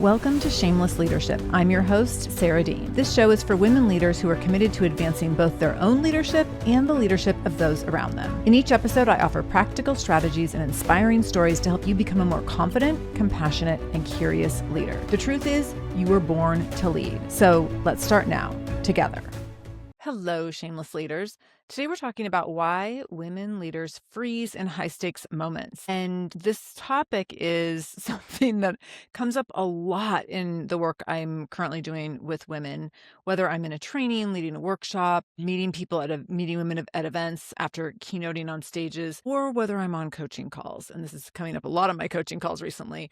Welcome to Shameless Leadership. I'm your host, Sarah Dean. This show is for women leaders who are committed to advancing both their own leadership and the leadership of those around them. In each episode, I offer practical strategies and inspiring stories to help you become a more confident, compassionate, and curious leader. The truth is, you were born to lead. So let's start now, together. Hello, Shameless Leaders. Today we're talking about why women leaders freeze in high-stakes moments. And this topic is something that comes up a lot in the work I'm currently doing with women, whether I'm in a training, leading a workshop, meeting women at events after keynoting on stages, or whether I'm on coaching calls. And this is coming up a lot on my coaching calls recently.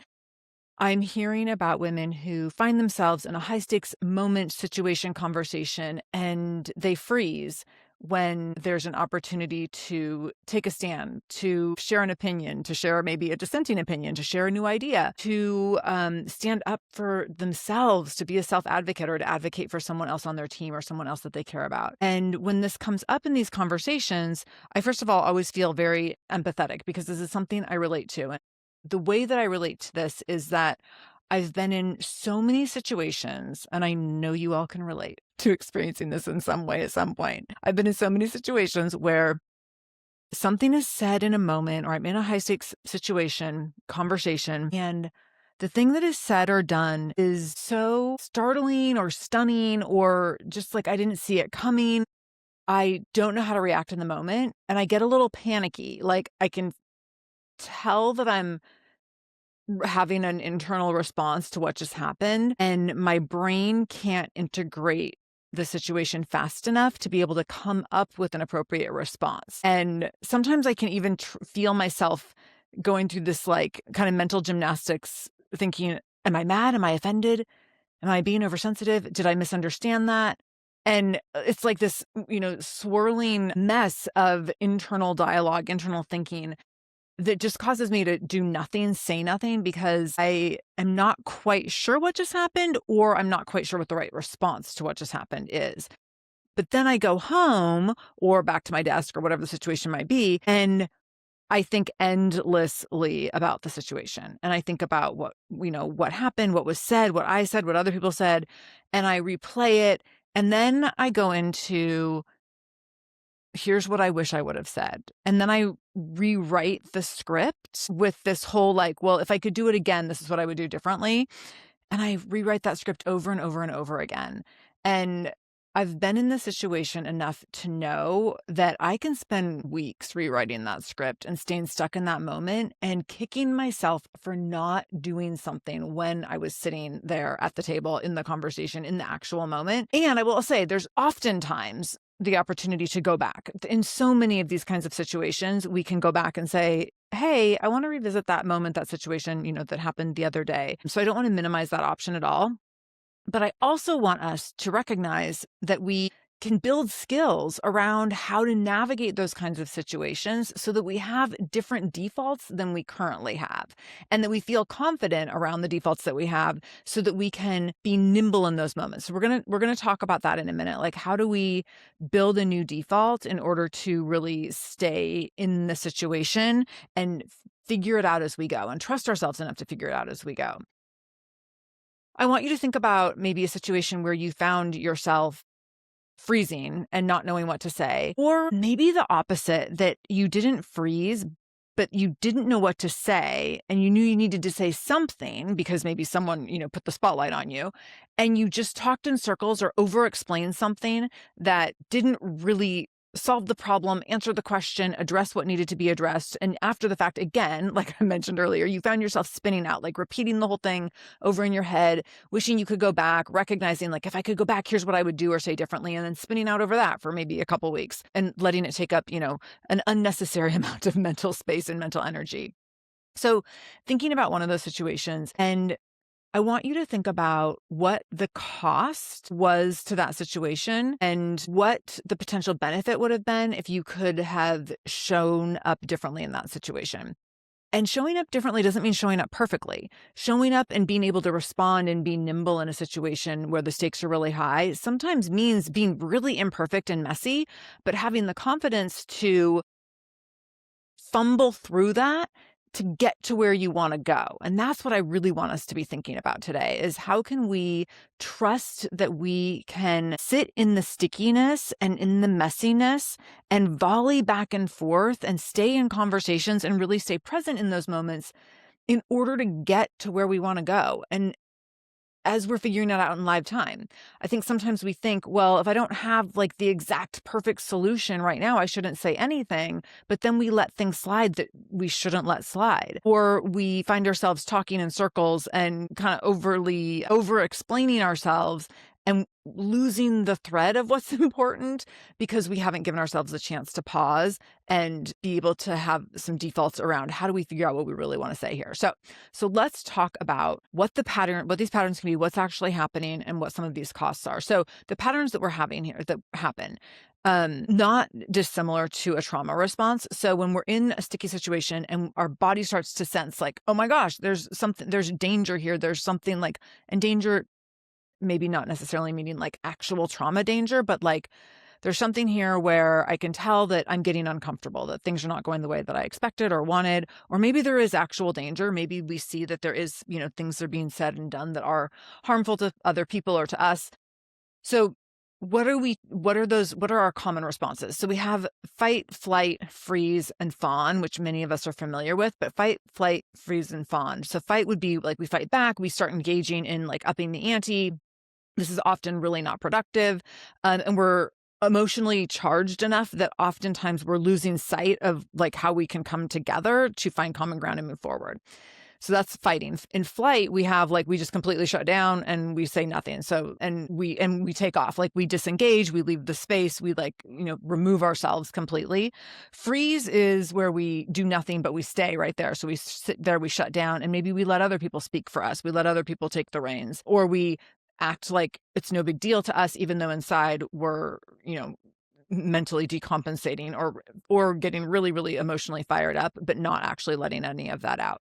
I'm hearing about women who find themselves in a high-stakes moment, situation, conversation, and they freeze when there's an opportunity to take a stand, to share an opinion, to share maybe a dissenting opinion, to share a new idea, to stand up for themselves, to be a self-advocate or to advocate for someone else on their team or someone else that they care about. And when this comes up in these conversations, I first of all always feel very empathetic because this is something I relate to. The way that I relate to this is that I've been in so many situations, and I know you all can relate to experiencing this in some way at some point. I've been in so many situations where something is said in a moment, or I'm in a high stakes situation, conversation, and the thing that is said or done is so startling or stunning, or just like I didn't see it coming. I don't know how to react in the moment, and I get a little panicky. Like I can tell that I'm having an internal response to what just happened, and my brain can't integrate the situation fast enough to be able to come up with an appropriate response. And sometimes I can even feel myself going through this like kind of mental gymnastics thinking, am I mad? Am I offended? Am I being oversensitive? Did I misunderstand that? And it's like this, swirling mess of internal dialogue, internal thinking that just causes me to do nothing, say nothing, because I am not quite sure what just happened, or I'm not quite sure what the right response to what just happened is. But then I go home or back to my desk or whatever the situation might be, and I think endlessly about the situation. And I think about what happened, what was said, what I said, what other people said, and I replay it. And then I go into, here's what I wish I would have said. And then I rewrite the script with this whole like, well, if I could do it again, this is what I would do differently. And I rewrite that script over and over and over again. And I've been in this situation enough to know that I can spend weeks rewriting that script and staying stuck in that moment and kicking myself for not doing something when I was sitting there at the table in the conversation in the actual moment. And I will say there's oftentimes the opportunity to go back. In so many of these kinds of situations, we can go back and say, hey, I want to revisit that moment, that situation, that happened the other day. So I don't want to minimize that option at all. But I also want us to recognize that we can build skills around how to navigate those kinds of situations so that we have different defaults than we currently have, and that we feel confident around the defaults that we have so that we can be nimble in those moments. So we're going to talk about that in a minute. Like, how do we build a new default in order to really stay in the situation and figure it out as we go and trust ourselves enough to figure it out as we go? I want you to think about maybe a situation where you found yourself freezing and not knowing what to say, or maybe the opposite, that you didn't freeze, but you didn't know what to say, and you knew you needed to say something because maybe someone, put the spotlight on you, and you just talked in circles or over-explained something that didn't really solve the problem, answer the question, address what needed to be addressed. And after the fact, again, like I mentioned earlier, you found yourself spinning out, like repeating the whole thing over in your head, wishing you could go back, recognizing like, if I could go back, here's what I would do or say differently, and then spinning out over that for maybe a couple weeks and letting it take up, an unnecessary amount of mental space and mental energy. So thinking about one of those situations, and I want you to think about what the cost was to that situation and what the potential benefit would have been if you could have shown up differently in that situation. And showing up differently doesn't mean showing up perfectly. Showing up and being able to respond and be nimble in a situation where the stakes are really high sometimes means being really imperfect and messy, but having the confidence to fumble through that to get to where you want to go. And that's what I really want us to be thinking about today is how can we trust that we can sit in the stickiness and in the messiness and volley back and forth and stay in conversations and really stay present in those moments in order to get to where we want to go. And as we're figuring it out in live time, I think sometimes we think, well, if I don't have like the exact perfect solution right now, I shouldn't say anything. But then we let things slide that we shouldn't let slide. Or we find ourselves talking in circles and kind of overly over explaining ourselves and losing the thread of what's important because we haven't given ourselves a chance to pause and be able to have some defaults around how do we figure out what we really want to say here. So let's talk about what these patterns can be, what's actually happening, and what some of these costs are. So the patterns that we're having here that happen, not dissimilar to a trauma response. So when we're in a sticky situation and our body starts to sense like, oh my gosh, there's danger here. There's something like, and danger, maybe not necessarily meaning like actual trauma danger, but like there's something here where I can tell that I'm getting uncomfortable, that things are not going the way that I expected or wanted, or maybe there is actual danger. Maybe we see that there is, things are being said and done that are harmful to other people or to us. So what are our common responses? So we have fight, flight, freeze, and fawn, which many of us are familiar with, but fight, flight, freeze, and fawn. So fight would be like we fight back, we start engaging in like upping the ante. This is often really not productive. And we're emotionally charged enough that oftentimes we're losing sight of like how we can come together to find common ground and move forward. So that's fighting. In flight, we have like, we just completely shut down and we say nothing. So, and we take off, like we disengage, we leave the space, we like, remove ourselves completely. Freeze is where we do nothing, but we stay right there. So we sit there, we shut down, and maybe we let other people speak for us. We let other people take the reins, or we act like it's no big deal to us, even though inside we're, mentally decompensating or getting really, really emotionally fired up, but not actually letting any of that out.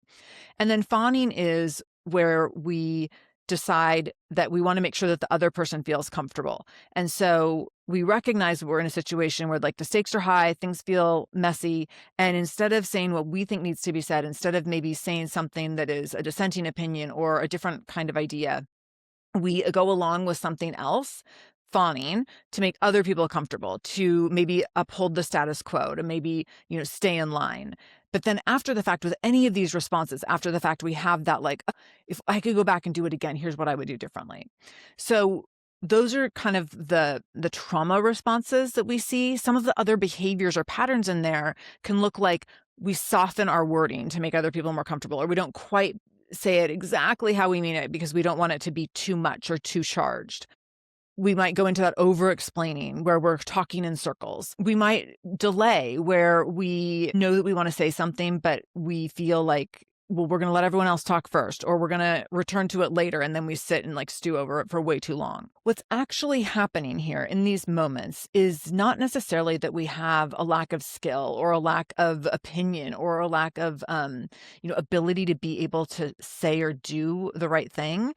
And then fawning is where we decide that we want to make sure that the other person feels comfortable. And so we recognize we're in a situation where like the stakes are high, things feel messy. And instead of saying what we think needs to be said, instead of maybe saying something that is a dissenting opinion or a different kind of idea, we go along with something else, fawning, to make other people comfortable, to maybe uphold the status quo, to maybe, stay in line. But then after the fact, with any of these responses, after the fact, we have that like, if I could go back and do it again, here's what I would do differently. So those are kind of the trauma responses that we see. Some of the other behaviors or patterns in there can look like we soften our wording to make other people more comfortable, or we don't quite say it exactly how we mean it because we don't want it to be too much or too charged. We might go into that over-explaining where we're talking in circles. We might delay where we know that we want to say something, but we feel like, well, we're going to let everyone else talk first, or we're going to return to it later, and then we sit and like stew over it for way too long. What's actually happening here in these moments is not necessarily that we have a lack of skill or a lack of opinion or a lack of, ability to be able to say or do the right thing.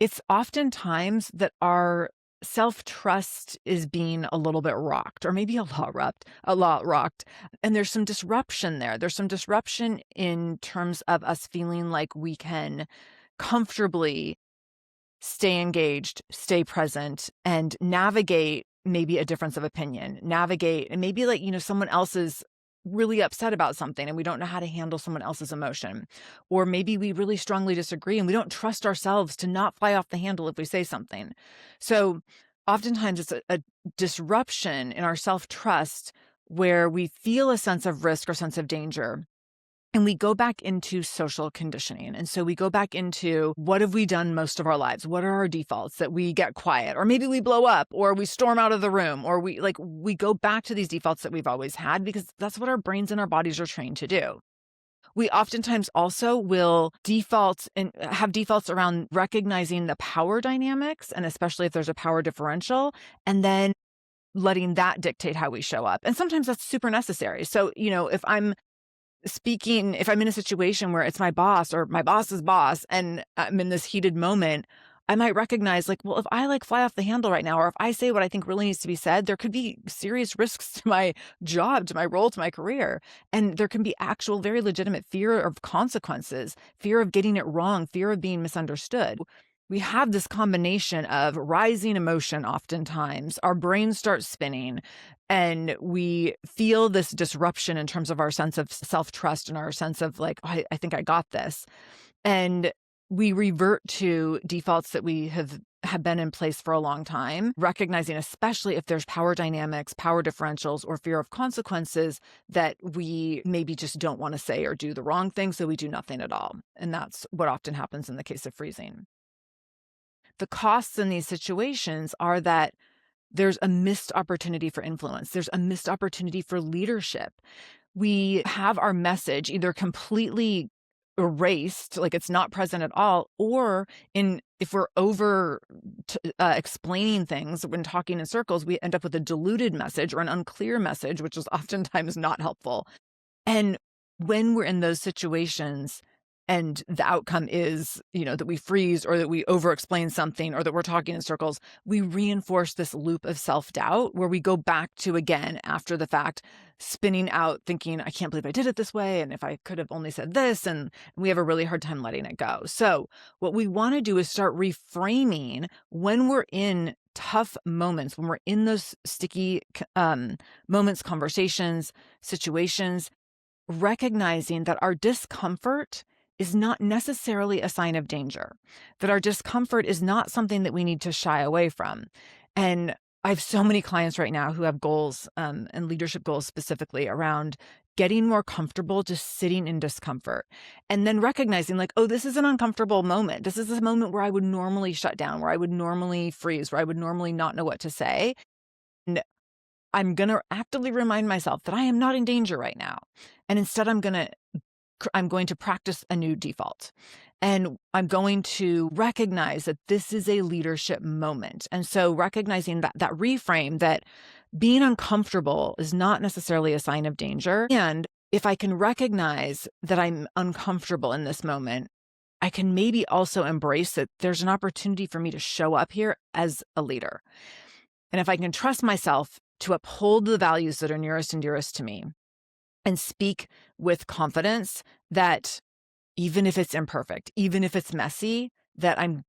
It's oftentimes that our self-trust is being a little bit rocked, or maybe a lot rocked. And there's some disruption there. There's some disruption in terms of us feeling like we can comfortably stay engaged, stay present, and navigate maybe a difference of opinion, and maybe like, someone else is really upset about something and we don't know how to handle someone else's emotion. Or maybe we really strongly disagree and we don't trust ourselves to not fly off the handle if we say something. So oftentimes it's a disruption in our self-trust where we feel a sense of risk or sense of danger. And we go back into social conditioning. And so we go back into what have we done most of our lives? What are our defaults? That we get quiet, or maybe we blow up, or we storm out of the room, or we go back to these defaults that we've always had because that's what our brains and our bodies are trained to do. We oftentimes also will default and have defaults around recognizing the power dynamics, and especially if there's a power differential, and then letting that dictate how we show up. And sometimes that's super necessary. So, if I'm in a situation where it's my boss or my boss's boss and I'm in this heated moment, I might recognize like, well, if I like fly off the handle right now, or if I say what I think really needs to be said, there could be serious risks to my job, to my role, to my career. And there can be actual, very legitimate fear of consequences, fear of getting it wrong, fear of being misunderstood. We have this combination of rising emotion oftentimes. Our brains start spinning and we feel this disruption in terms of our sense of self-trust and our sense of like, oh, I think I got this. And we revert to defaults that we have been in place for a long time, recognizing, especially if there's power dynamics, power differentials, or fear of consequences, that we maybe just don't want to say or do the wrong thing, so we do nothing at all. And that's what often happens in the case of freezing. The costs in these situations are that there's a missed opportunity for influence. There's a missed opportunity for leadership. We have our message either completely erased, like it's not present at all, or if we're over explaining things when talking in circles, we end up with a diluted message or an unclear message, which is oftentimes not helpful. And when we're in those situations and the outcome is, that we freeze or that we over-explain something or that we're talking in circles, we reinforce this loop of self-doubt where we go back to, again, after the fact, spinning out, thinking, I can't believe I did it this way. And if I could have only said this, and we have a really hard time letting it go. So what we want to do is start reframing when we're in tough moments, when we're in those sticky moments, conversations, situations, recognizing that our discomfort is not necessarily a sign of danger, that our discomfort is not something that we need to shy away from. And I have so many clients right now who have goals and leadership goals specifically around getting more comfortable just sitting in discomfort and then recognizing like, oh, this is an uncomfortable moment. This is a moment where I would normally shut down, where I would normally freeze, where I would normally not know what to say. And I'm going to actively remind myself that I am not in danger right now. And instead, I'm going to practice a new default. And I'm going to recognize that this is a leadership moment. And so recognizing that reframe, that being uncomfortable is not necessarily a sign of danger. And if I can recognize that I'm uncomfortable in this moment, I can maybe also embrace that there's an opportunity for me to show up here as a leader. And if I can trust myself to uphold the values that are nearest and dearest to me and speak with confidence that even if it's imperfect, even if it's messy, that I'm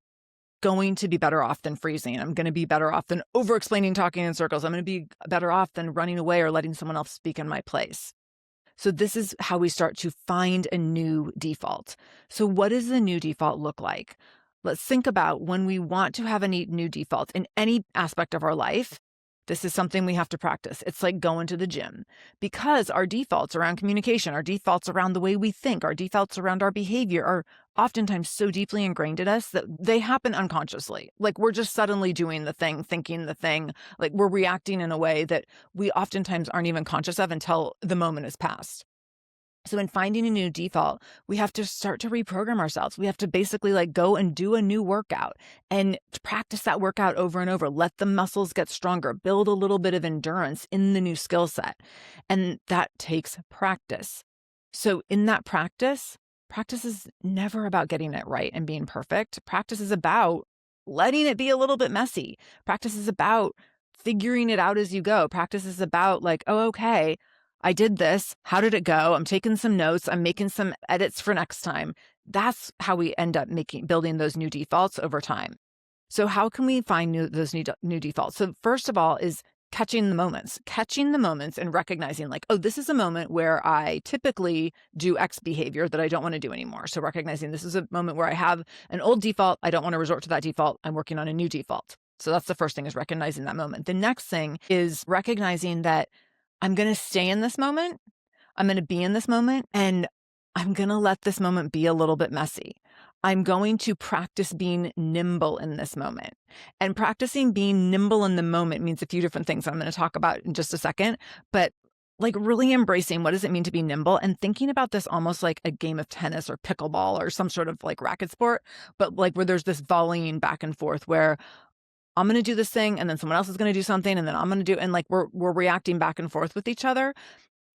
going to be better off than freezing. I'm going to be better off than over-explaining, talking in circles. I'm going to be better off than running away or letting someone else speak in my place. So this is how we start to find a new default. So what does the new default look like? Let's think about when we want to have a new default in any aspect of our life. This is something we have to practice. It's like going to the gym because our defaults around communication, our defaults around the way we think, our defaults around our behavior are oftentimes so deeply ingrained in us that they happen unconsciously. Like we're just suddenly doing the thing, thinking the thing, like we're reacting in a way that we oftentimes aren't even conscious of until the moment has passed. So in finding a new default, we have to start to reprogram ourselves. We have to basically like go and do a new workout and practice that workout over and over. Let the muscles get stronger, build a little bit of endurance in the new skill set. And that takes practice. So in that practice is never about getting it right and being perfect. Practice is about letting it be a little bit messy. Practice is about figuring it out as you go. Practice is about like, oh, okay, I did this. How did it go? I'm taking some notes. I'm making some edits for next time. That's how we end up building those new defaults over time. So how can we find those new defaults? So first of all is catching the moments and recognizing like, oh, this is a moment where I typically do X behavior that I don't want to do anymore. So recognizing this is a moment where I have an old default. I don't want to resort to that default. I'm working on a new default. So that's the first thing, is recognizing that moment. The next thing is recognizing that I'm going to stay in this moment. I'm going to be in this moment, and I'm going to let this moment be a little bit messy. I'm going to practice being nimble in this moment. And practicing being nimble in the moment means a few different things I'm going to talk about in just a second, but like really embracing what does it mean to be nimble and thinking about this almost like a game of tennis or pickleball or some sort of like racket sport, but like where there's this volleying back and forth where I'm going to do this thing and then someone else is going to do something and then I'm going to do, and like we're reacting back and forth with each other.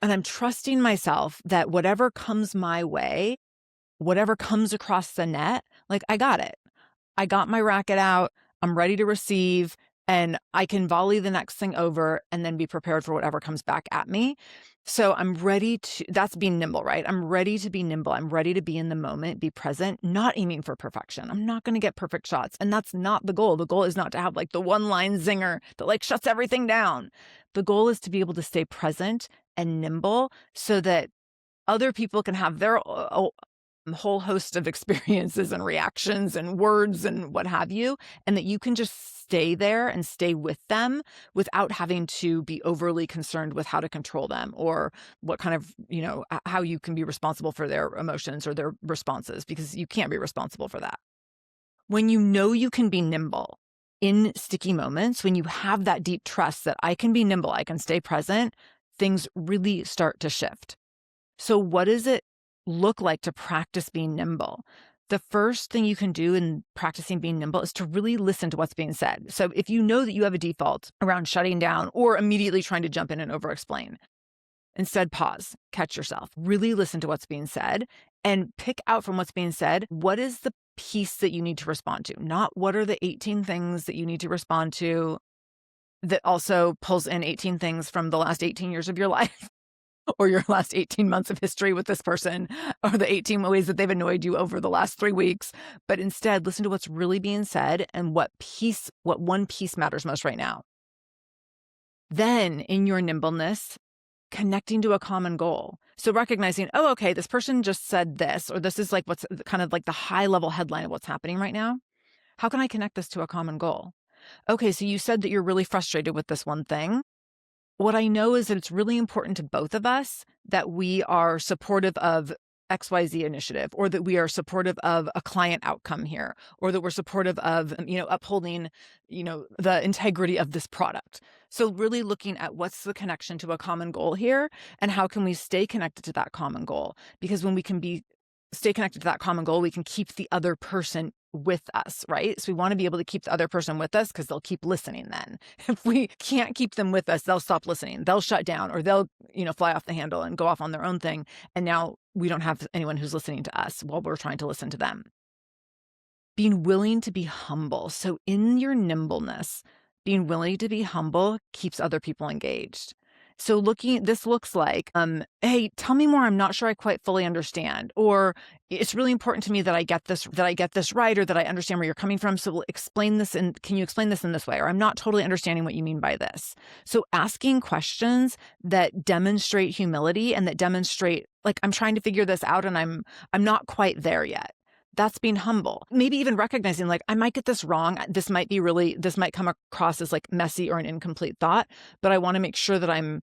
And I'm trusting myself that whatever comes my way, whatever comes across the net, like I got it. I got my racket out, I'm ready to receive, and I can volley the next thing over and then be prepared for whatever comes back at me. So I'm ready to, that's being nimble, right? I'm ready to be nimble. I'm ready to be in the moment, be present, not aiming for perfection. I'm not going to get perfect shots. And that's not the goal. The goal is not to have like the one line zinger that like shuts everything down. The goal is to be able to stay present and nimble so that other people can have their whole host of experiences and reactions and words and what have you, and that you can just stay there and stay with them without having to be overly concerned with how to control them or what kind of, how you can be responsible for their emotions or their responses, because you can't be responsible for that. When you know you can be nimble in sticky moments, when you have that deep trust that I can be nimble, I can stay present, things really start to shift. So what does it look like to practice being nimble? The first thing you can do in practicing being nimble is to really listen to what's being said. So if you know that you have a default around shutting down or immediately trying to jump in and over-explain, instead pause, catch yourself, really listen to what's being said and pick out from what's being said, what is the piece that you need to respond to? Not what are the 18 things that you need to respond to that also pulls in 18 things from the last 18 years of your life. Or your last 18 months of history with this person, or the 18 ways that they've annoyed you over the last 3 weeks. But instead, listen to what's really being said and what one piece matters most right now. Then, in your nimbleness, connecting to a common goal. So recognizing, oh, okay, this person just said this, or this is like what's kind of like the high level headline of what's happening right now. How can I connect this to a common goal? Okay, so you said that you're really frustrated with this one thing. What I know is that it's really important to both of us that we are supportive of XYZ initiative, or that we are supportive of a client outcome here, or that we're supportive of, upholding, the integrity of this product. So really looking at what's the connection to a common goal here and how can we stay connected to that common goal? Because when we can stay connected to that common goal, we can keep the other person with us, right? So we want to be able to keep the other person with us because they'll keep listening then. If we can't keep them with us, they'll stop listening. They'll shut down or they'll, fly off the handle and go off on their own thing. And now we don't have anyone who's listening to us while we're trying to listen to them. Being willing to be humble. So in your nimbleness, being willing to be humble keeps other people engaged. So this looks like, hey, tell me more. I'm not sure I quite fully understand. Or it's really important to me that I get this right, or that I understand where you're coming from. So explain this, and can you explain this in this way? Or I'm not totally understanding what you mean by this. So asking questions that demonstrate humility and that demonstrate like, I'm trying to figure this out and I'm not quite there yet. That's being humble. Maybe even recognizing like, I might get this wrong. This might come across as like messy or an incomplete thought, but I want to make sure that I'm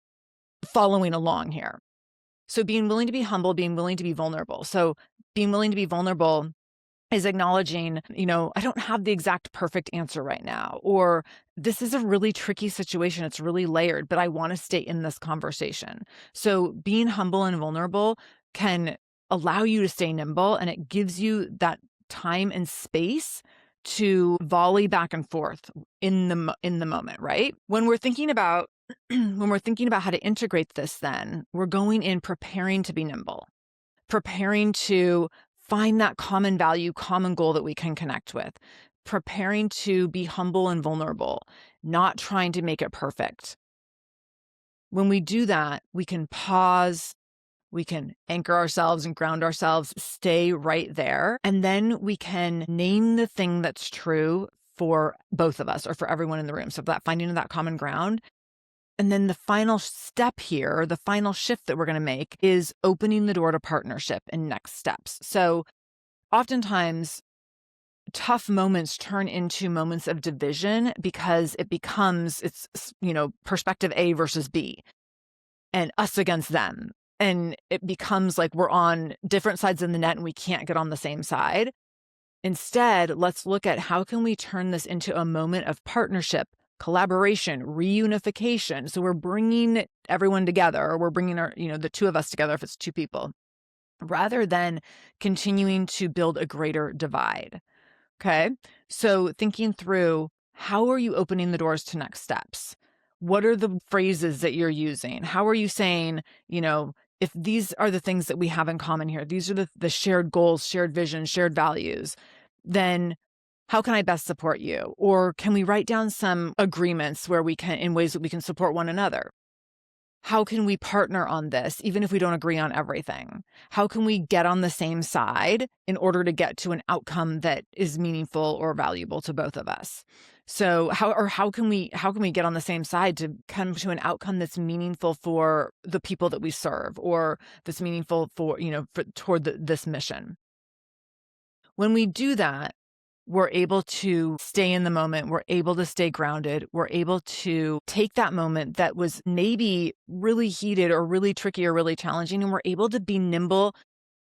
following along here. So being willing to be humble, being willing to be vulnerable. So being willing to be vulnerable is acknowledging, I don't have the exact perfect answer right now, or this is a really tricky situation. It's really layered, but I want to stay in this conversation. So being humble and vulnerable can allow you to stay nimble, and it gives you that time and space to volley back and forth in the moment, right? When we're thinking about how to integrate this, then we're going in preparing to be nimble, preparing to find that common value, common goal that we can connect with, preparing to be humble and vulnerable, not trying to make it perfect. When we do that, we can pause, we can anchor ourselves and ground ourselves, stay right there, and then we can name the thing that's true for both of us or for everyone in the room. So that finding that common ground. And then the final step here, the final shift that we're going to make is opening the door to partnership and next steps. So oftentimes tough moments turn into moments of division because it's perspective A versus B and us against them. And it becomes like we're on different sides of the net and we can't get on the same side. Instead, let's look at how can we turn this into a moment of partnership, collaboration, reunification. So we're bringing everyone together, or we're bringing the two of us together if it's two people, rather than continuing to build a greater divide. Okay. So thinking through, how are you opening the doors to next steps? What are the phrases that you're using? How are you saying, if these are the things that we have in common here, these are the shared goals, shared vision, shared values, then How can I best support you? Or can we write down some agreements where we can, in ways that we can support one another? How can we partner on this, even if we don't agree on everything? How can we get on the same side in order to get to an outcome that is meaningful or valuable to both of us? So how can we get on the same side to come to an outcome that's meaningful for the people that we serve, or that's meaningful for, toward this mission? When we do that, we're able to stay in the moment. We're able to stay grounded. We're able to take that moment that was maybe really heated or really tricky or really challenging, and we're able to be nimble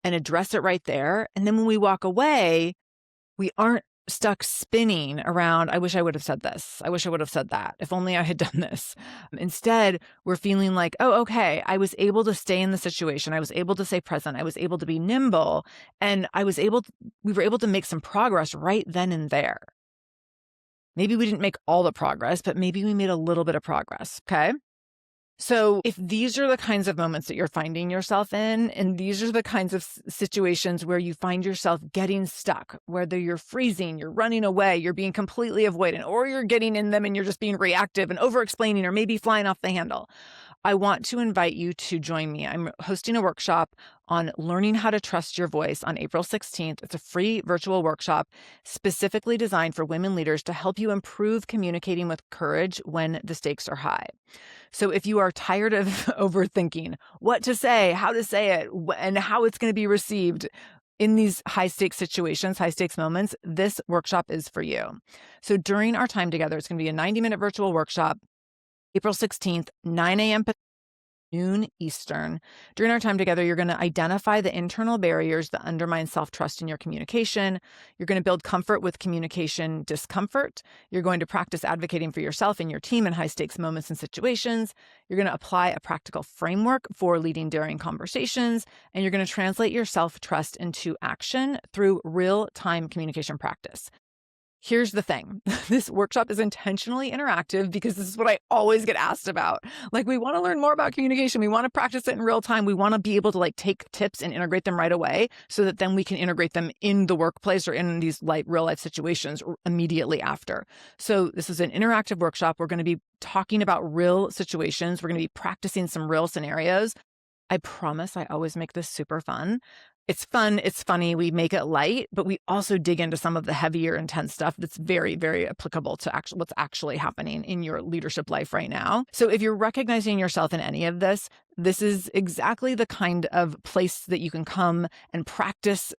and address it right there. And then when we walk away, we aren't stuck spinning around, I wish I would have said this. I wish I would have said that. If only I had done this. Instead, we're feeling like, oh, okay, I was able to stay in the situation. I was able to stay present. I was able to be nimble. And we were able to make some progress right then and there. Maybe we didn't make all the progress, but maybe we made a little bit of progress. Okay. So if these are the kinds of moments that you're finding yourself in, and these are the kinds of situations where you find yourself getting stuck, whether you're freezing, you're running away, you're being completely avoidant, or you're getting in them and you're just being reactive and over-explaining or maybe flying off the handle, I want to invite you to join me. I'm hosting a workshop on learning how to trust your voice on April 16th. It's a free virtual workshop specifically designed for women leaders to help you improve communicating with courage when the stakes are high. So if you are tired of overthinking what to say, how to say it, and how it's going to be received in these high stakes situations, high stakes moments, this workshop is for you. So during our time together, it's going to be a 90-minute virtual workshop, April 16th, 9 a.m. noon Eastern. During our time together, you're going to identify the internal barriers that undermine self-trust in your communication. You're going to build comfort with communication discomfort. You're going to practice advocating for yourself and your team in high-stakes moments and situations. You're going to apply a practical framework for leading daring conversations, and you're going to translate your self-trust into action through real-time communication practice. Here's the thing. This workshop is intentionally interactive because this is what I always get asked about. Like, we want to learn more about communication. We want to practice it in real time. We want to be able to take tips and integrate them right away so that then we can integrate them in the workplace or in these real life situations immediately after. So this is an interactive workshop. We're going to be talking about real situations. We're going to be practicing some real scenarios. I promise I always make this super fun. It's fun. It's funny. We make it light, but we also dig into some of the heavier, intense stuff that's very, very applicable to what's actually happening in your leadership life right now. So if you're recognizing yourself in any of this, this is exactly the kind of place that you can come and practice,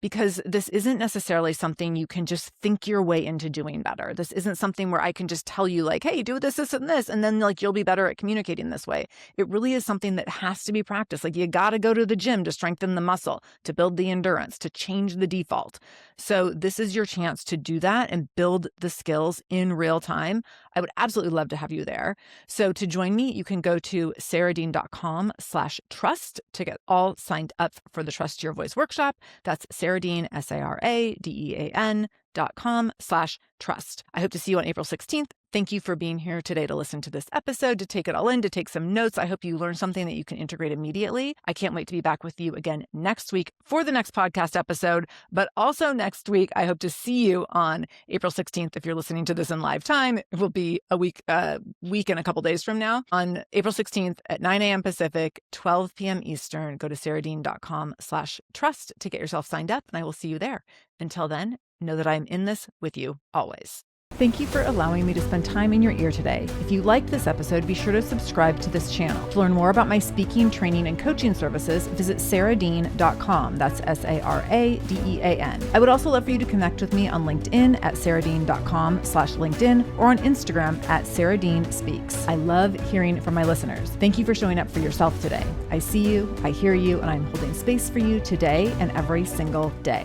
because this isn't necessarily something you can just think your way into doing better. This isn't something where I can just tell you hey, do this, this, and this, and then you'll be better at communicating this way. It really is something that has to be practiced. You got to go to the gym to strengthen the muscle, to build the endurance, to change the default. So this is your chance to do that and build the skills in real time. I would absolutely love to have you there. So to join me, you can go to saradean.com/trust to get all signed up for the Trust Your Voice workshop. That's Saradean, SARADEAN.com/trust. I hope to see you on April 16th. Thank you for being here today to listen to this episode, to take it all in, to take some notes. I hope you learned something that you can integrate immediately. I can't wait to be back with you again next week for the next podcast episode. But also next week, I hope to see you on April 16th. If you're listening to this in live time, it will be a week and a couple days from now. On April 16th at 9 a.m. Pacific, 12 p.m. Eastern, go to saradean.com/trust to get yourself signed up, and I will see you there. Until then, know that I'm in this with you always. Thank you for allowing me to spend time in your ear today. If you liked this episode, be sure to subscribe to this channel. To learn more about my speaking, training, and coaching services, visit saradean.com. That's SARADEAN. I would also love for you to connect with me on LinkedIn at saradean.com/LinkedIn or on Instagram at saradeanspeaks. I love hearing from my listeners. Thank you for showing up for yourself today. I see you, I hear you, and I'm holding space for you today and every single day.